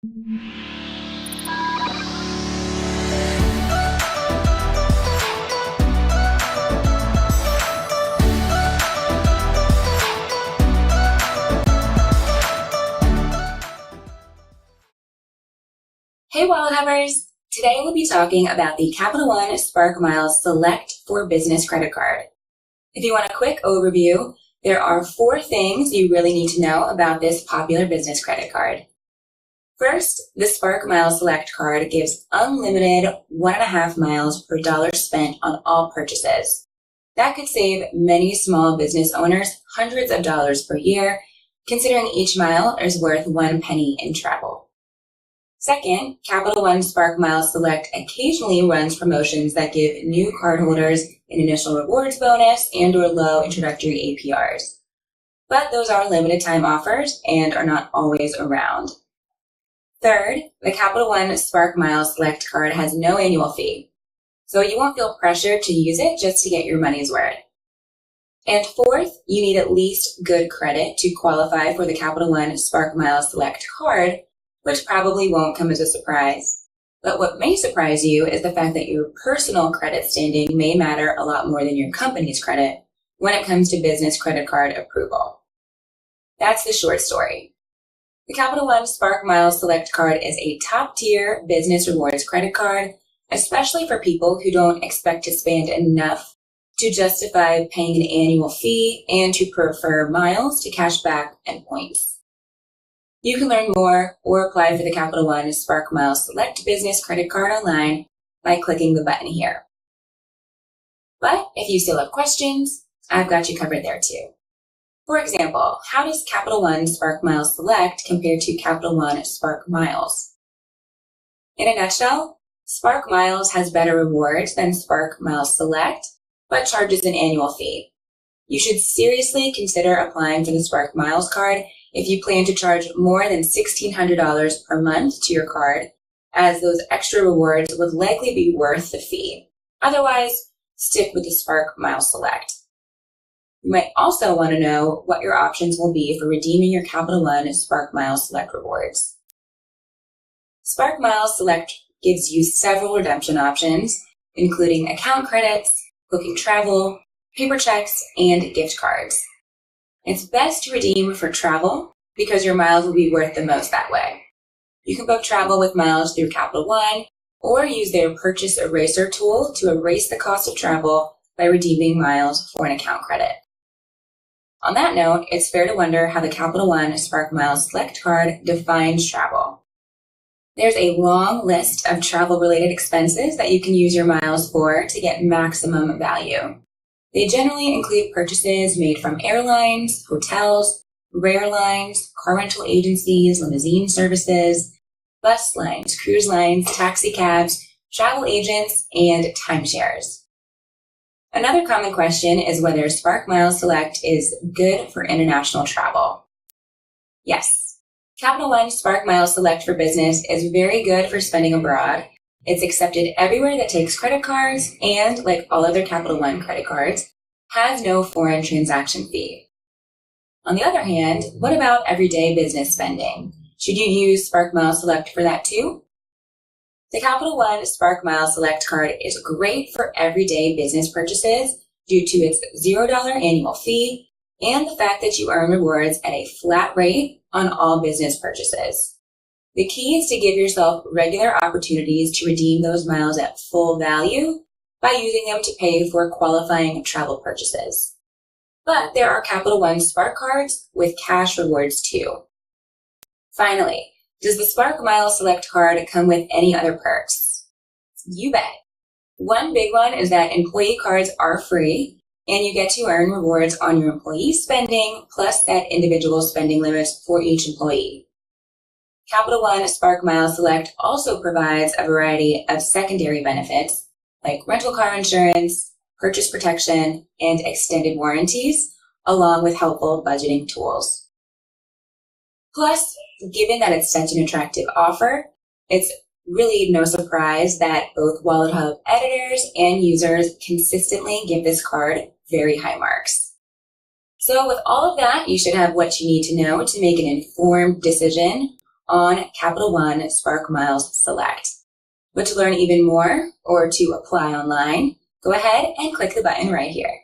Hey wallet hubbers! Today we'll be talking about the Capital One Spark Miles Select for Business credit card. If you want a quick overview, there are 4 things you really need to know about this popular business credit card. First, the Spark Miles Select card gives unlimited 1.5 miles per dollar spent on all purchases. That could save many small business owners hundreds of dollars per year, considering each mile is worth 1 penny in travel. Second, Capital One Spark Miles Select occasionally runs promotions that give new cardholders an initial rewards bonus and/or low introductory APRs. But those are limited time offers and are not always around. Third, the Capital One Spark Miles Select card has no annual fee, so you won't feel pressured to use it just to get your money's worth. And fourth, you need at least good credit to qualify for the Capital One Spark Miles Select card, which probably won't come as a surprise. But what may surprise you is the fact that your personal credit standing may matter a lot more than your company's credit when it comes to business credit card approval. That's the short story. The Capital One Spark Miles Select card is a top-tier business rewards credit card, especially for people who don't expect to spend enough to justify paying an annual fee and to prefer miles to cash back and points. You can learn more or apply for the Capital One Spark Miles Select Business Credit Card online by clicking the button here. But if you still have questions, I've got you covered there too. For example, how does Capital One Spark Miles Select compare to Capital One Spark Miles? In a nutshell, Spark Miles has better rewards than Spark Miles Select, but charges an annual fee. You should seriously consider applying for the Spark Miles card if you plan to charge more than $1,600 per month to your card, as those extra rewards would likely be worth the fee. Otherwise, stick with the Spark Miles Select. You might also want to know what your options will be for redeeming your Capital One Spark Miles Select rewards. Spark Miles Select gives you several redemption options, including account credits, booking travel, paper checks, and gift cards. It's best to redeem for travel because your miles will be worth the most that way. You can book travel with miles through Capital One or use their purchase eraser tool to erase the cost of travel by redeeming miles for an account credit. On that note, it's fair to wonder how the Capital One Spark Miles Select card defines travel. There's a long list of travel-related expenses that you can use your miles for to get maximum value. They generally include purchases made from airlines, hotels, rail lines, car rental agencies, limousine services, bus lines, cruise lines, taxi cabs, travel agents, and timeshares. Another common question is whether Spark Miles Select is good for international travel. Yes, Capital One Spark Miles Select for Business is very good for spending abroad. It's accepted everywhere that takes credit cards and, like all other Capital One credit cards, has no foreign transaction fee. On the other hand, what about everyday business spending? Should you use Spark Miles Select for that too? The Capital One Spark Miles Select card is great for everyday business purchases due to its $0 annual fee and the fact that you earn rewards at a flat rate on all business purchases. The key is to give yourself regular opportunities to redeem those miles at full value by using them to pay for qualifying travel purchases. But there are Capital One Spark cards with cash rewards too. Finally, does the Spark Miles Select card come with any other perks? You bet. One big one is that employee cards are free, and you get to earn rewards on your employee spending plus set individual spending limits for each employee. Capital One Spark Miles Select also provides a variety of secondary benefits like rental car insurance, purchase protection, and extended warranties, along with helpful budgeting tools. Plus, given that it's such an attractive offer, it's really no surprise that both Wallet Hub editors and users consistently give this card very high marks. So with all of that, you should have what you need to know to make an informed decision on Capital One Spark Miles Select. Want to learn even more or to apply online? Go ahead and click the button right here.